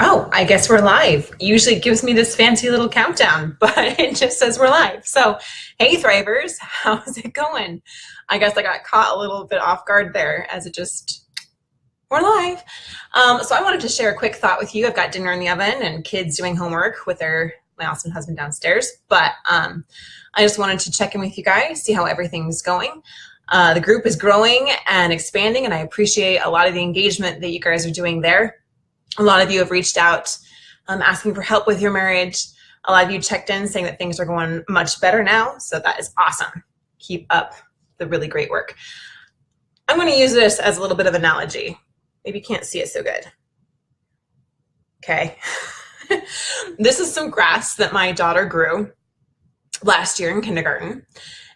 Oh, I guess we're live. Usually it gives me this fancy little countdown, but it just says we're live. So, hey Thrivers, how's it going? I guess I got caught a little bit off guard there as it just, we're live. So I wanted to share a quick thought with you. I've got dinner in the oven and kids doing homework with my awesome husband downstairs, but I just wanted to check in with you guys, see how everything's going. The group is growing and expanding, and I appreciate a lot of the engagement that you guys are doing there. A lot of you have reached out asking for help with your marriage. A lot of you checked in saying that things are going much better now. So that is awesome. Keep up the really great work. I'm going to use this as a little bit of analogy. Maybe you can't see it so good. Okay. This is some grass that my daughter grew last year in kindergarten.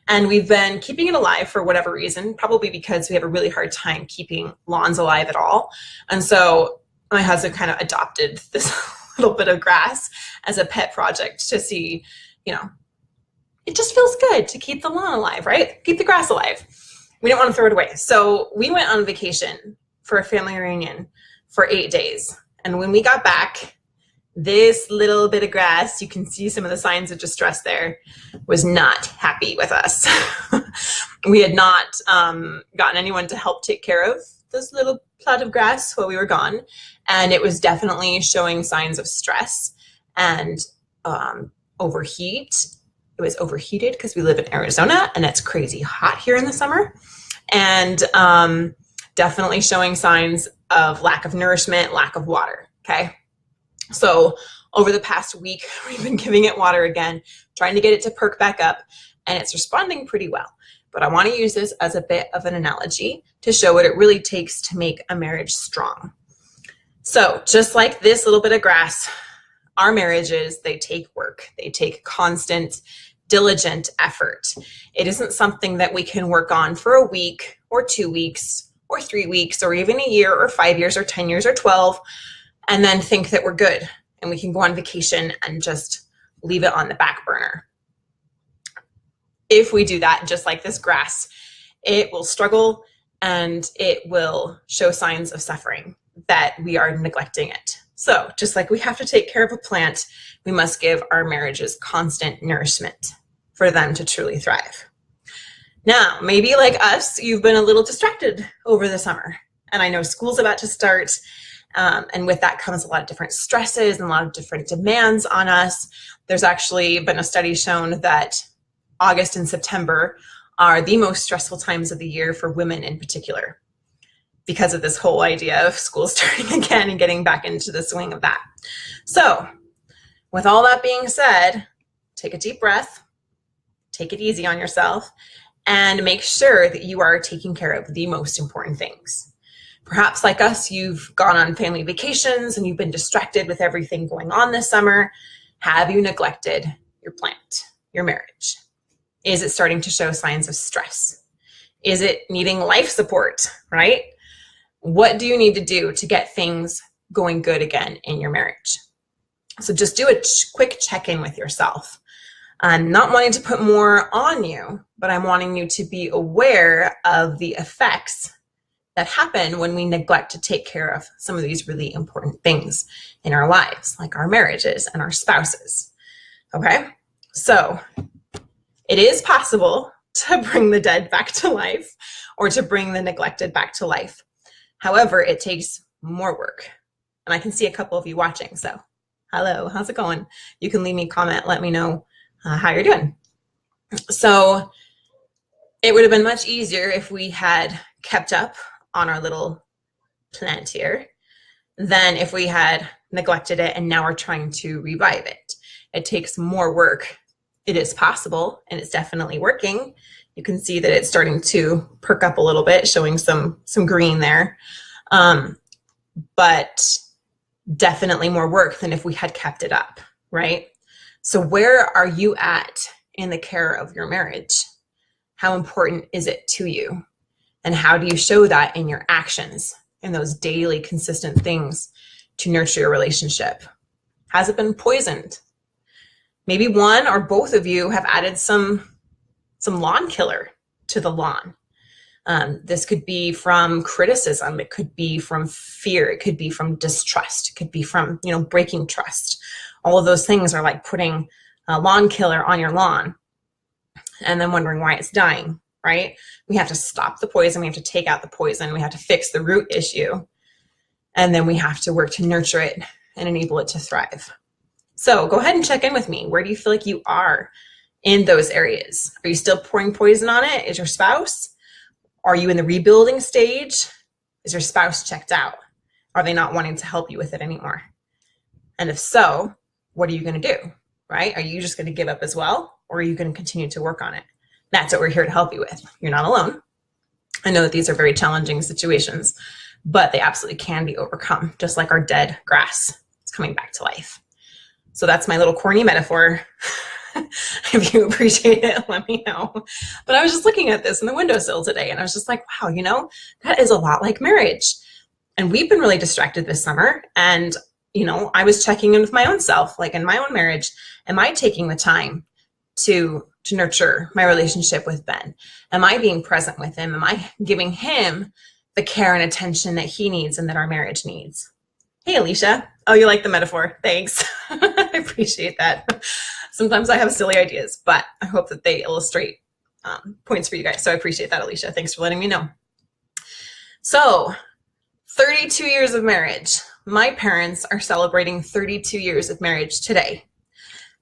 And we've been keeping it alive for whatever reason, probably because we have a really hard time keeping lawns alive at all. And so my husband kind of adopted this little bit of grass as a pet project to see, it just feels good to keep the lawn alive, right? Keep the grass alive. We didn't want to throw it away. So we went on vacation for a family reunion for 8 days. And when we got back, this little bit of grass, you can see some of the signs of distress there, was not happy with us. We had not gotten anyone to help take care of this little plot of grass while we were gone. And it was definitely showing signs of stress and overheat. It was overheated because we live in Arizona and it's crazy hot here in the summer. And definitely showing signs of lack of nourishment, lack of water, okay? So over the past week, we've been giving it water again, trying to get it to perk back up, and it's responding pretty well. But I want to use this as a bit of an analogy to show what it really takes to make a marriage strong. So just like this little bit of grass, our marriages, they take work. They take constant, diligent effort. It isn't something that we can work on for a week or 2 weeks or 3 weeks or even a year or 5 years or 10 years or 12 and then think that we're good and we can go on vacation and just leave it on the back burner. If we do that, just like this grass, it will struggle and it will show signs of suffering that we are neglecting it. So just like we have to take care of a plant, we must give our marriages constant nourishment for them to truly thrive. Now, maybe like us, you've been a little distracted over the summer. And I know school's about to start. And with that comes a lot of different stresses and a lot of different demands on us. There's actually been a study shown that August and September are the most stressful times of the year for women in particular, because of this whole idea of school starting again and getting back into the swing of that. So with all that being said, take a deep breath, take it easy on yourself, and make sure that you are taking care of the most important things. Perhaps like us, you've gone on family vacations and you've been distracted with everything going on this summer. Have you neglected your plant, your marriage? Is it starting to show signs of stress? Is it needing life support, right? What do you need to do to get things going good again in your marriage? So just do a quick check-in with yourself. I'm not wanting to put more on you, but I'm wanting you to be aware of the effects that happen when we neglect to take care of some of these really important things in our lives, like our marriages and our spouses. Okay? So it is possible to bring the dead back to life or to bring the neglected back to life. However, it takes more work. And I can see a couple of you watching. So hello, how's it going? You can leave me a comment, let me know how you're doing. So it would have been much easier if we had kept up on our little plant here than if we had neglected it and now we're trying to revive it. It takes more work. It is possible and it's definitely working. You can see that it's starting to perk up a little bit, showing some green there. But definitely more work than if we had kept it up, right? So where are you at in the care of your marriage? How important is it to you? And how do you show that in your actions, in those daily consistent things to nurture your relationship? Has it been poisoned? Maybe one or both of you have added some lawn killer to the lawn. This could be from criticism. It could be from fear. It could be from distrust. It could be from, breaking trust. All of those things are like putting a lawn killer on your lawn and then wondering why it's dying, right? We have to stop the poison. We have to take out the poison. We have to fix the root issue. And then we have to work to nurture it and enable it to thrive. So go ahead and check in with me. Where do you feel like you are in those areas? Are you still pouring poison on it? Is your spouse? Are you in the rebuilding stage? Is your spouse checked out? Are they not wanting to help you with it anymore? And if so, what are you going to do, right? Are you just going to give up as well? Or are you going to continue to work on it? That's what we're here to help you with. You're not alone. I know that these are very challenging situations, but they absolutely can be overcome, just like our dead grass. It's coming back to life. So that's my little corny metaphor. If you appreciate it, let me know. But I was just looking at this in the windowsill today, and I was just like, wow, that is a lot like marriage. And we've been really distracted this summer. And, I was checking in with my own self, like in my own marriage. Am I taking the time to nurture my relationship with Ben? Am I being present with him? Am I giving him the care and attention that he needs and that our marriage needs? Hey, Alicia. Oh, you like the metaphor. Thanks. I appreciate that. Sometimes I have silly ideas, but I hope that they illustrate points for you guys. So I appreciate that, Alicia. Thanks for letting me know. So 32 years of marriage. My parents are celebrating 32 years of marriage today.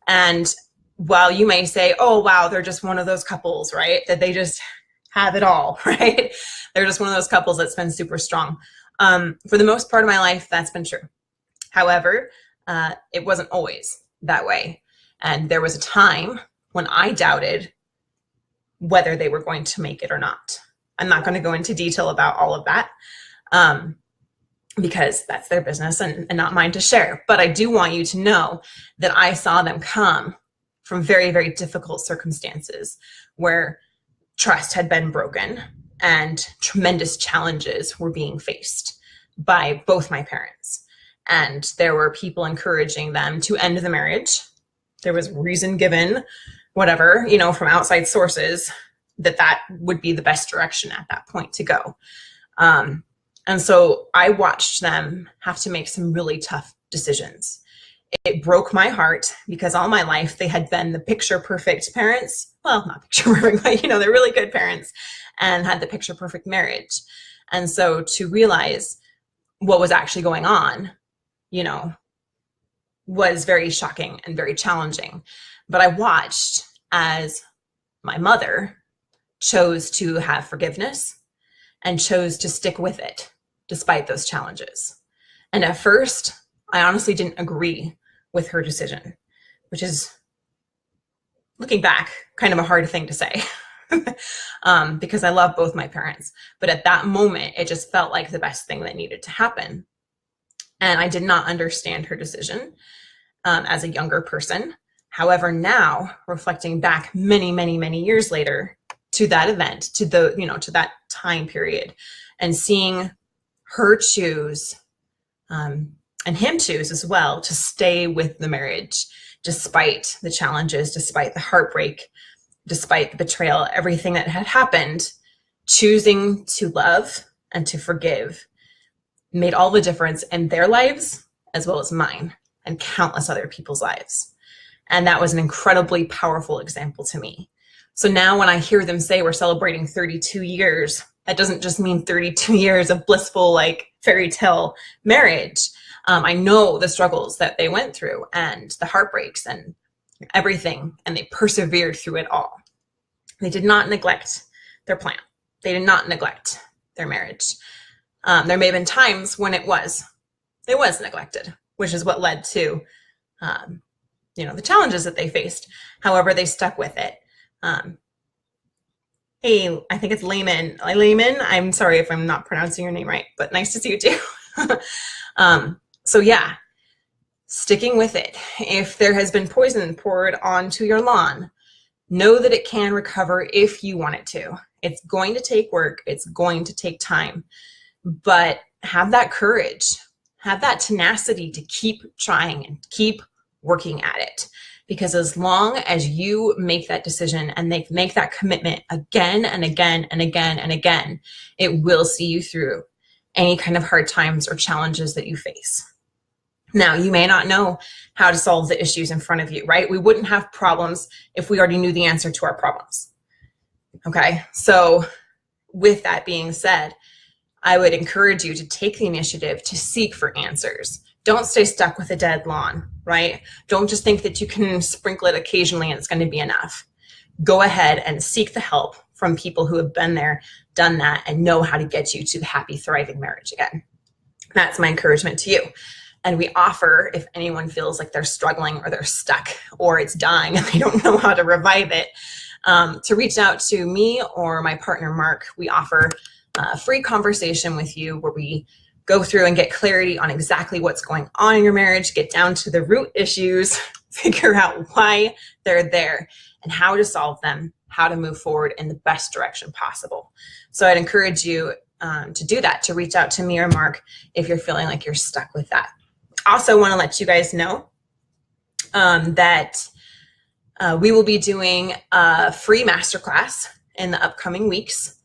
And while you may say, oh, wow, they're just one of those couples, right? That they just have it all, right? They're just one of those couples that's been super strong. For the most part of my life, that's been true. However, it wasn't always that way. And there was a time when I doubted whether they were going to make it or not. I'm not going to go into detail about all of that because that's their business and not mine to share. But I do want you to know that I saw them come from very, very difficult circumstances where trust had been broken and tremendous challenges were being faced by both my parents. And there were people encouraging them to end the marriage. There was reason given, whatever, from outside sources that would be the best direction at that point to go. And so I watched them have to make some really tough decisions. It broke my heart because all my life they had been the picture perfect parents. Well, not picture perfect, but they're really good parents and had the picture perfect marriage. And so to realize what was actually going on, was very shocking and very challenging. But I watched as my mother chose to have forgiveness and chose to stick with it despite those challenges. And at first, I honestly didn't agree with her decision, which is, looking back, kind of a hard thing to say because I love both my parents. But at that moment, it just felt like the best thing that needed to happen. And I did not understand her decision as a younger person. However, now reflecting back many, many, many years later to that event, to that time period, and seeing her choose and him choose as well to stay with the marriage, despite the challenges, despite the heartbreak, despite the betrayal, everything that had happened, choosing to love and to forgive made all the difference in their lives as well as mine and countless other people's lives. And that was an incredibly powerful example to me. So now when I hear them say we're celebrating 32 years, that doesn't just mean 32 years of blissful, fairy tale marriage. I know the struggles that they went through and the heartbreaks and everything, and they persevered through it all. They did not neglect their plan. They did not neglect their marriage. There may have been times when it was neglected, which is what led to, the challenges that they faced. However, they stuck with it. Hey, I think it's Layman. Layman, I'm sorry if I'm not pronouncing your name right, but nice to see you too. So yeah, sticking with it. If there has been poison poured onto your lawn, know that it can recover if you want it to. It's going to take work. It's going to take time, but have that courage, have that tenacity to keep trying and keep working at it. Because as long as you make that decision and they make that commitment again and again and again and again, it will see you through any kind of hard times or challenges that you face. Now, you may not know how to solve the issues in front of you, right? We wouldn't have problems if we already knew the answer to our problems. Okay, so with that being said, I would encourage you to take the initiative to seek for answers. Don't stay stuck with a dead lawn, right? Don't just think that you can sprinkle it occasionally and it's going to be enough. Go ahead and seek the help from people who have been there, done that, and know how to get you to the happy, thriving marriage again. That's my encouragement to you. And we offer, if anyone feels like they're struggling or they're stuck or it's dying and they don't know how to revive it, to reach out to me or my partner, Mark. We offer a free conversation with you where we go through and get clarity on exactly what's going on in your marriage, get down to the root issues, figure out why they're there and how to solve them, how to move forward in the best direction possible. So I'd encourage you to do that, to reach out to me or Mark if you're feeling like you're stuck with that. Also want to let you guys know that we will be doing a free masterclass in the upcoming weeks.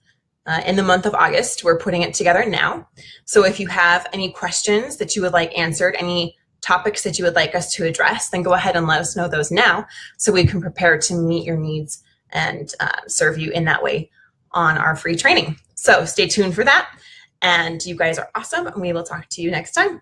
In the month of August. We're putting it together now. So if you have any questions that you would like answered, any topics that you would like us to address, then go ahead and let us know those now so we can prepare to meet your needs and serve you in that way on our free training. So stay tuned for that. And you guys are awesome. And we will talk to you next time.